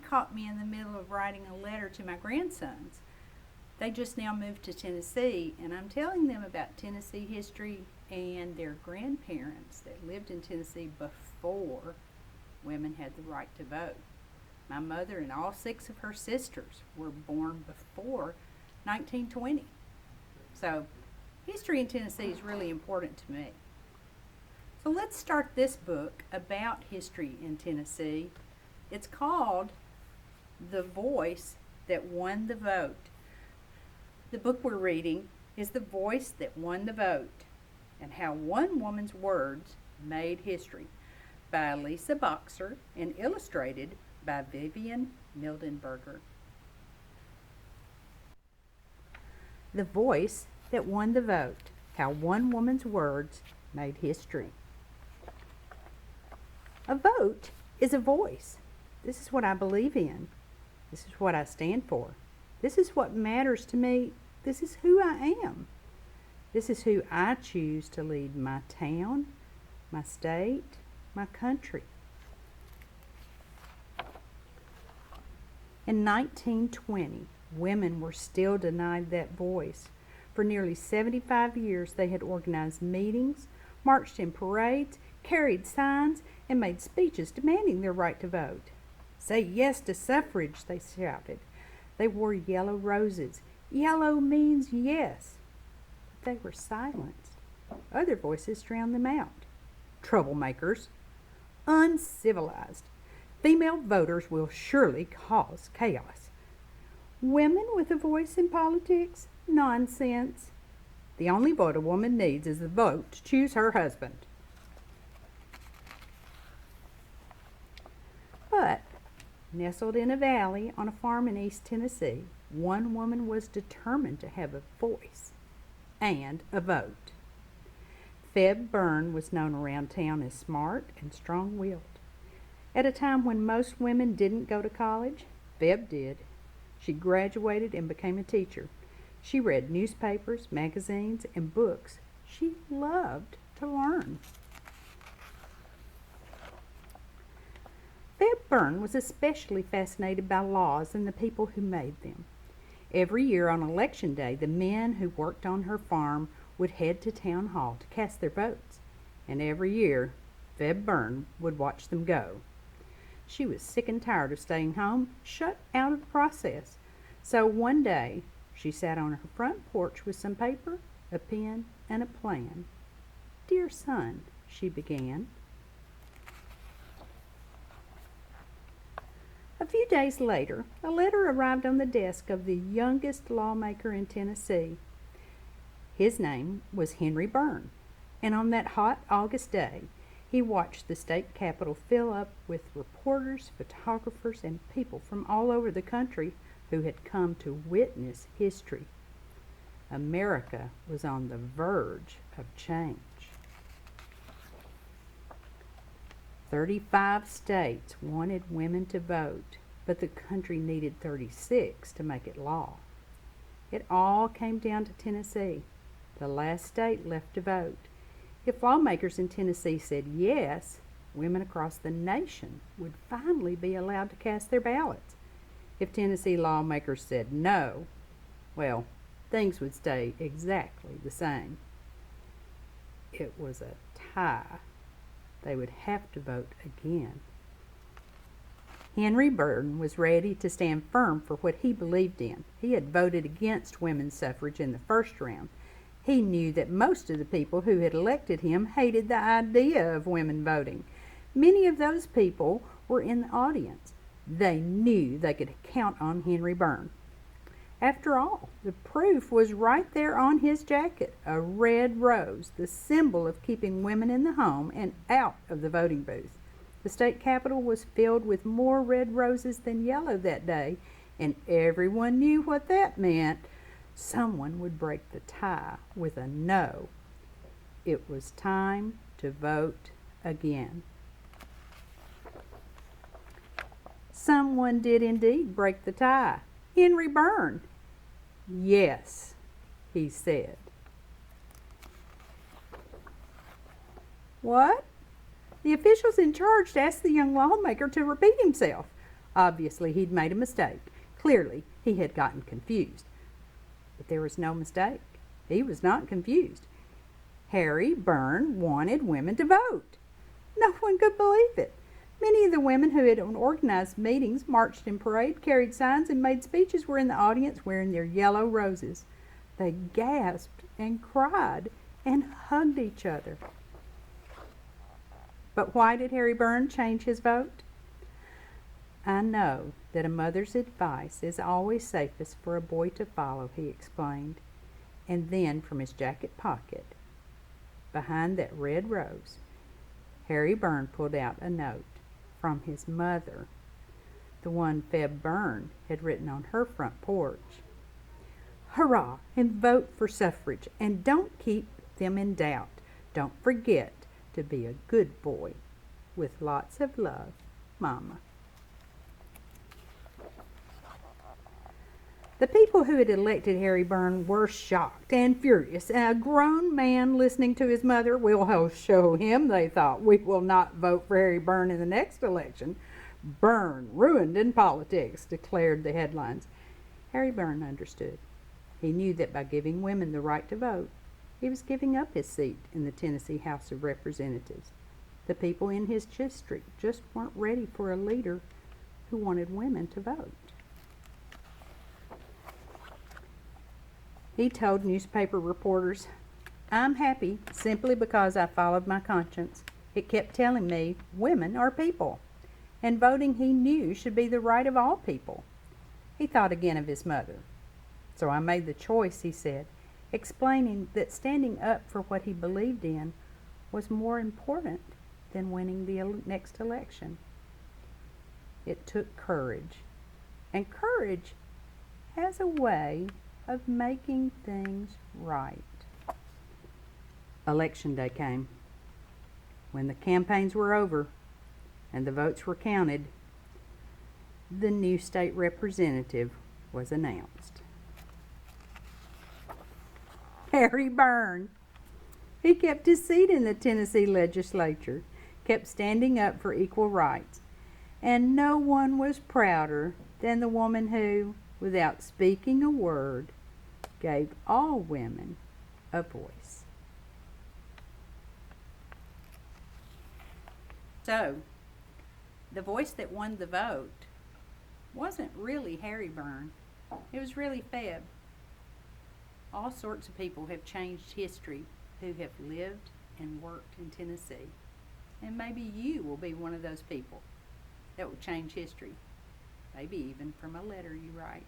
caught me in the middle of writing a letter to my grandsons. They just now moved to Tennessee, and I'm telling them about Tennessee history and their grandparents that lived in Tennessee before women had the right to vote. My mother and all 6 of her sisters were born before 1920. So, history in Tennessee is really important to me. So let's start this book about history in Tennessee. It's called The Voice That Won the Vote. The book we're reading is The Voice That Won the Vote and How One Woman's Words Made History by Elisa and illustrated by Vivian Mildenberger. The Voice That Won the Vote, How One Woman's Words Made History. A vote is a voice. This is what I believe in. This is what I stand for. This is what matters to me. This is who I am. This is who I choose to lead my town, my state, my country. In 1920, women were still denied that voice. For nearly 75 years, they had organized meetings, marched in parades, carried signs, and made speeches demanding their right to vote. Say yes to suffrage, they shouted. They wore yellow roses. Yellow means yes. But they were silenced. Other voices drowned them out. Troublemakers. Uncivilized. Female voters will surely cause chaos. Women with a voice in politics? Nonsense. The only vote a woman needs is the vote to choose her husband. But, nestled in a valley on a farm in East Tennessee, one woman was determined to have a voice and a vote. Feb Byrne was known around town as smart and strong-willed. At a time when most women didn't go to college, Feb did. She graduated and became a teacher. She read newspapers, magazines, and books. She loved to learn. Feb Byrne was especially fascinated by laws and the people who made them. Every year on Election Day, the men who worked on her farm would head to town hall to cast their votes. And every year, Feb Byrne would watch them go. She was sick and tired of staying home, shut out of the process. So one day, she sat on her front porch with some paper, a pen, and a plan. "Dear son," she began. A few days later, a letter arrived on the desk of the youngest lawmaker in Tennessee. His name was Henry Byrne, and on that hot August day, he watched the state capitol fill up with reporters, photographers, and people from all over the country who had come to witness history. America was on the verge of change. 35 states wanted women to vote, but the country needed 36 to make it law. It all came down to Tennessee, the last state left to vote. If lawmakers in Tennessee said yes, women across the nation would finally be allowed to cast their ballots. If Tennessee lawmakers said no, well, things would stay exactly the same. It was a tie. They would have to vote again. Henry Byrne was ready to stand firm for what he believed in. He had voted against women's suffrage in the first round. He knew that most of the people who had elected him hated the idea of women voting. Many of those people were in the audience. They knew they could count on Henry Byrne. After all, the proof was right there on his jacket, a red rose, the symbol of keeping women in the home and out of the voting booth. The state capitol was filled with more red roses than yellow that day, and everyone knew what that meant. Someone would break the tie with a no. It was time to vote again. Someone did indeed break the tie. Henry Byrne. "Yes," he said. "What?" The officials in charge asked the young lawmaker to repeat himself. Obviously, he'd made a mistake. Clearly, he had gotten confused. But there was no mistake. He was not confused. Harry Byrne wanted women to vote. No one could believe it. Many of the women who had organized meetings, marched in parade, carried signs, and made speeches were in the audience wearing their yellow roses. They gasped and cried and hugged each other. But why did Harry Byrne change his vote? I know that a mother's advice is always safest for a boy to follow, he explained. And then from his jacket pocket, behind that red rose, Harry Byrne pulled out a note from his mother, the one Feb Byrne had written on her front porch. Hurrah, and vote for suffrage, and don't keep them in doubt. Don't forget to be a good boy. With lots of love, Mama. The people who had elected Harry Byrne were shocked and furious. A grown man listening to his mother, "We'll show him," they thought. "We will not vote for Harry Byrne in the next election." "Byrne ruined in politics," declared the headlines. Harry Byrne understood. He knew that by giving women the right to vote, he was giving up his seat in the Tennessee House of Representatives. The people in his district just weren't ready for a leader who wanted women to vote. He told newspaper reporters, "I'm happy simply because I followed my conscience. It kept telling me women are people, and voting, he knew, should be the right of all people." He thought again of his mother. "So I made the choice," he said, explaining that standing up for what he believed in was more important than winning the next election. It took courage, and courage has a way of making things right. Election day came. When the campaigns were over and the votes were counted, the new state representative was announced. Harry Byrne. He kept his seat in the Tennessee legislature, kept standing up for equal rights, and no one was prouder than the woman who, without speaking a word, gave all women a voice. So, the voice that won the vote wasn't really Harry Byrne. It was really Feb. All sorts of people have changed history who have lived and worked in Tennessee. And maybe you will be one of those people that will change history. Maybe even from a letter you write.